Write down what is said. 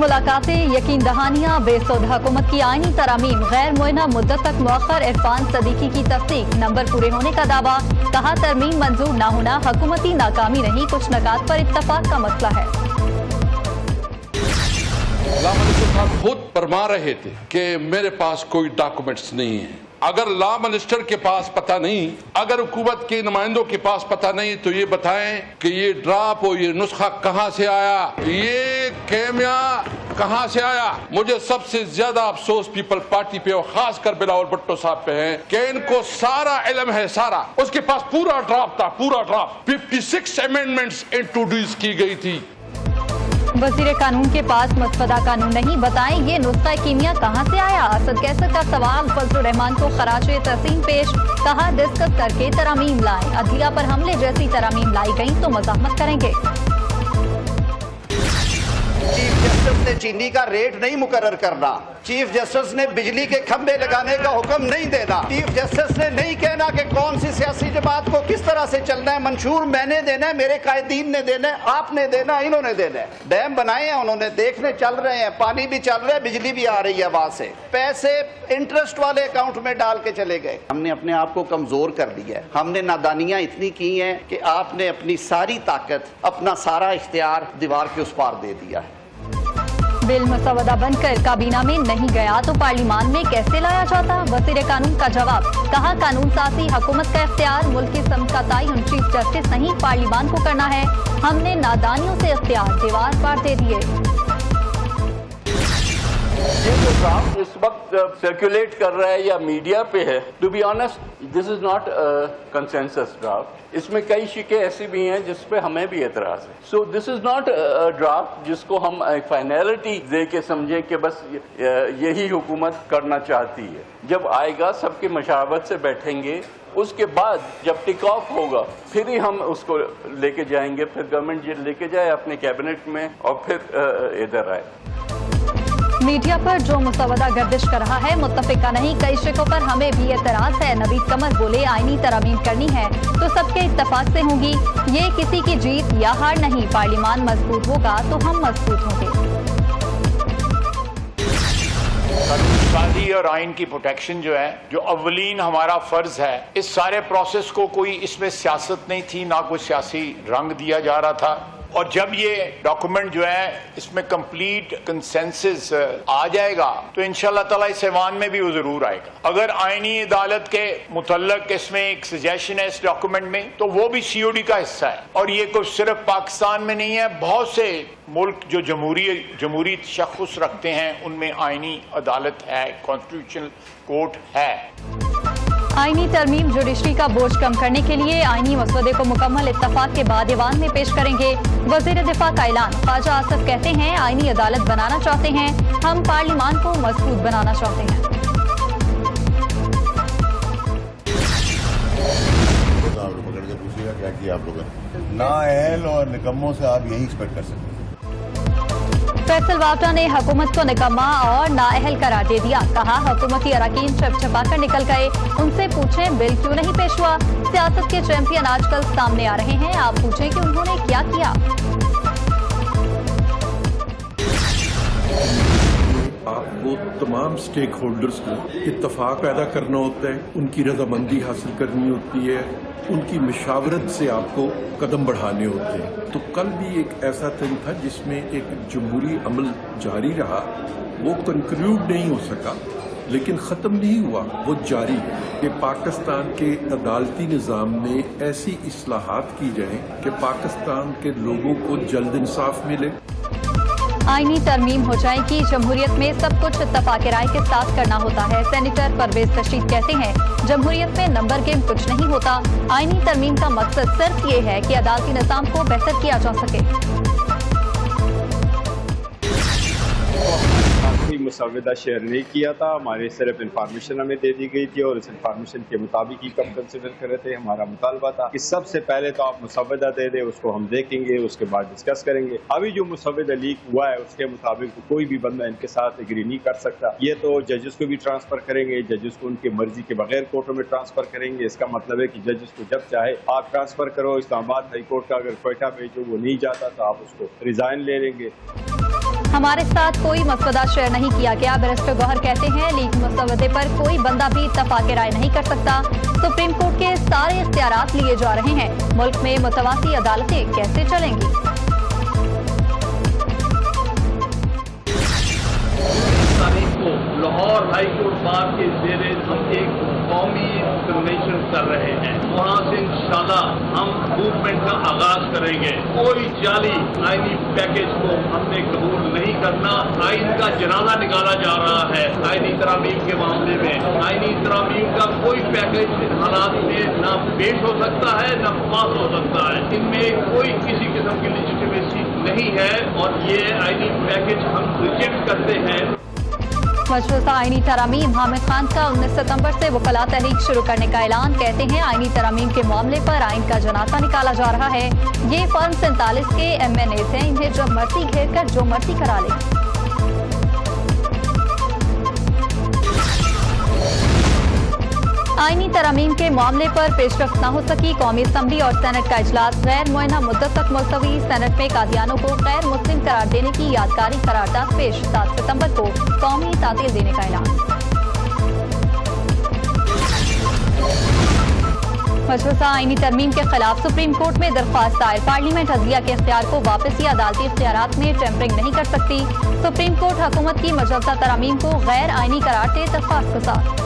मुलाकातें, यकीन दहानियां, बेसुध हुकूमत की आईनी तरामीम, गैर मुअय्यना मुद्दत तक मुअख्खर, इरफान सदीकी की तस्दीक, नंबर पूरे होने का दावा, कहा तरमीम मंजूर न होना हुकूमती नाकामी नहीं, कुछ नकात पर इत्तफाक का मसला है। लॉ मिनिस्टर साहब खुद फरमा रहे थे कि मेरे पास कोई डॉक्यूमेंट्स नहीं है। अगर लॉ मिनिस्टर के पास पता नहीं, अगर हुकूमत के नुमाइंदों के पास पता नहीं, तो ये बताएं कि ये ड्राफ्ट और ये नुस्खा कहां से आया, ये केमिया कहां से आया। मुझे सबसे ज्यादा अफसोस पीपल पार्टी पे और खास कर बिलावल भुट्टो साहब पे है कि इनको सारा इल्म है, सारा उसके पास पूरा ड्राफ्ट था, पूरा ड्राफ्ट 56 अमेंडमेंट्स इंट्रोड्यूस की गई थी। वजीर कानून के पास मसवदा कानून नहीं, बताएं ये नुस्खा कीमिया कहां से आया। असद कैसर का सवाल, फजल रहमान को खराजे तहसीन पेश, कहा डिस्कस करके तरामीम लाएं, अदलिया पर हमले जैसी तरामीम लाई गई तो मज़ाहमत करेंगे। चीफ जस्टिस ने चीनी का रेट नहीं मुकर्रर करना, चीफ जस्टिस ने बिजली के खंभे लगाने का हुक्म नहीं देना, चीफ जस्टिस ने नहीं कहना कि कौन सी सियासी जमात को किस तरह से चलना है, मंशूर मैंने देना है, मेरे कायदीन ने देना है, आपने देना है, इन्होंने देना है। डैम बनाए हैं उन्होंने, देखने चल रहे हैं, पानी भी चल रहा है, बिजली भी आ रही है, वहां से पैसे इंटरेस्ट वाले अकाउंट में डाल के चले गए। हमने अपने आप को कमजोर कर दिया है, हमने नादानियां इतनी की हैं कि आपने अपनी सारी ताकत, अपना सारा इख्तियार दीवार के उस पार दे दिया है। बिल मसवदा बनकर काबीना में नहीं गया तो पार्लिमान में कैसे लाया जाता। वजीर कानून का जवाब, कहा कानून साजी हुकूमत का इख्तियार, मुल्क की समझ का तयन चीफ जस्टिस नहीं पार्लिमान को करना है, हमने नादानियों से इख्तियार दीवार पार दे दिए। ये जो ड्राफ्ट इस वक्त सर्कुलेट कर रहा है या मीडिया पे है, to be honest this is not consensus draft. इसमें कई शिकें ऐसी भी हैं जिस पे हमें भी एतराज है। So this is not draft जिसको हम फाइनलिटी दे के समझे कि बस यही हुकूमत करना चाहती है। जब आएगा सबकी मशावरत से बैठेंगे, उसके बाद जब टिक ऑफ होगा फिर ही हम उसको लेके जाएंगे, फिर गवर्नमेंट लेके जाए अपने कैबिनेट में और फिर इधर आए। मीडिया पर जो मुसवदा गर्दिश कर रहा है मुत्तफिका नहीं, कई शिकों पर हमें भी एतराज है। नवीद कमर बोले आईनी तरामीम करनी है तो सबके इत्तफाक से होंगी, ये किसी की जीत या हार नहीं, पार्लिमान मजबूत होगा तो हम मजबूत होंगे। कानून साजी और आइन की प्रोटेक्शन जो है, जो अव्वलीन हमारा फर्ज है, इस सारे प्रोसेस को कोई इसमें सियासत नहीं थी, ना कोई सियासी रंग दिया जा रहा था। और जब ये डॉक्यूमेंट जो है इसमें कंप्लीट कंसेंसस आ जाएगा तो इंशाल्लाह ताला इस ऐवान में भी वो जरूर आएगा। अगर आईनी अदालत के मुतल्लक इसमें एक सजेशन है इस डॉक्यूमेंट में, तो वो भी सीओडी का हिस्सा है। और ये कोई सिर्फ पाकिस्तान में नहीं है, बहुत से मुल्क जो जमहूरी तशख़्ख़ुस रखते हैं उनमें आईनी अदालत है, कॉन्स्टिट्यूशनल कोर्ट है। आईनी तरमीम जुडिशरी का बोझ कम करने के लिए आईनी मसवदे को मुकम्मल इत्तफाक के बाद ईवान में पेश करेंगे। वजीर दिफा का ऐलान, ख्वाजा आसिफ कहते हैं आईनी अदालत बनाना चाहते हैं, हम पार्लिमान को मजबूत बनाना चाहते हैं। पकड़ के पूछिएगा क्या किया आप लोगों ने, नाअहल और निकम्मों से आप यही एक्सपेक्ट कर सकते हैं। फैसल वावटा ने हुकूमत को निकम्मा और नाअहल करार दे दिया, कहा हुकूमती अरकान छप छपा कर निकल गए, उनसे पूछें बिल क्यों नहीं पेश हुआ। सियासत के चैंपियन आजकल सामने आ रहे हैं, आप पूछें कि उन्होंने क्या किया। आपको तमाम स्टेक होल्डर्स को इत्तफाक पैदा करना होता है, उनकी रजामंदी हासिल करनी होती है, उनकी मशावरत से आपको कदम बढ़ाने होते हैं। तो कल भी एक ऐसा दिन था जिसमें एक जमहूरी अमल जारी रहा, वो कंक्लूड नहीं हो सका लेकिन ख़त्म नहीं हुआ, वो जारी है कि पाकिस्तान के अदालती निज़ाम में ऐसी इस्लाहात की जाए कि पाकिस्तान के लोगों को जल्द इंसाफ मिले। आईनी तरमीम हो जाएगी, जमहूरियत में सब कुछ इत्तफाक राय के साथ करना होता है। सेनेटर परवेज रशीद कहते हैं जमहूरियत में नंबर गेम कुछ नहीं होता, आईनी तरमीम का मकसद सिर्फ ये है कि अदालती निज़ाम को बेहतर किया जा सके। मुसवदा शेयर नहीं किया था, हमारे सिर्फ इन्फॉर्मेशन हमें दे दी गई थी और इस इन्फॉर्मेशन के मुताबिक ही कब कंसिडर कर रहे थे। हमारा मुतालबा था कि सबसे पहले तो आप मुसवदा दे दे, उसको हम देखेंगे, उसके बाद डिस्कस करेंगे। अभी जो मुसवदा लीक हुआ है उसके मुताबिक तो कोई भी बंदा इनके साथ एग्री नहीं कर सकता। ये तो जजेस को भी ट्रांसफर करेंगे, जजेस को उनकी मर्जी के बगैर कोर्टों में ट्रांसफर करेंगे। इसका मतलब है कि जजेस को जब चाहे आप ट्रांसफर करो। इस्लामाबाद हाई कोर्ट का अगर क्वेटा भेजो वो नहीं जाता तो आप उसको रिजाइन ले लेंगे। हमारे साथ कोई मसवदा शेयर नहीं किया गया। बैरिस्टर गौहर कहते हैं लीग मसवदे पर कोई बंदा भी इत्तफाक राय नहीं कर सकता। सुप्रीम कोर्ट के सारे इख्तियारात लिए जा रहे हैं। मुल्क में मुतवासी अदालतें कैसे चलेंगी? तारीख को लाहौर हाई कोर्ट बार के जेरे हम एक कौमी कन्वेंशन कर रहे हैं। वहाँ से इंशाल्लाह हम मूवमेंट का आगाज करेंगे। कोई जाली आईनी पैकेज को हमने कबूल नहीं करना। आइन का जनाजा निकाला जा रहा है आईनी तरामीम के मामले में। आईनी तरामीम का कोई पैकेज इन हालात में न पेश हो सकता है न पास हो सकता है। इनमें कोई किसी किस्म की लेजिटिमेसी नहीं है और ये आईनी पैकेज हम रिजेक्ट करते हैं। मजबूता आईनी तरामीम। हामिद खान का 19 सितंबर से वकला तहरीक शुरू करने का ऐलान। कहते हैं आईनी तरामीम के मामले पर आइन का जनाजा निकाला जा रहा है। ये फॉर्म 47 के MNAs हैं, इन्हें जब मर्जी घेर कर जो मर्जी करा ले। आईनी तरामीम के मामले पर पेशरफ्त न हो सकी। कौमी असम्बली और सेनेट का इजलास गैर मुअय्यना मुद्दत तक मुलतवी। सेनेट में कादियानों को गैर मुस्लिम करार देने की यादगारी करारदाद पेश। 7 सितंबर को कौमी तातील देने का ऐलान। मजबूता आईनी तरमीम के खिलाफ सुप्रीम कोर्ट में दरख्वास्त दायर। पार्लियामेंट अदलिया के इख्तियार को वापस या अदालती इख्तियारात में टेम्परिंग नहीं कर सकती। सुप्रीम कोर्ट हुकूमत की मजबूता तरामीम को गैर आईनी करार दे। दरख्वास्त गुजार।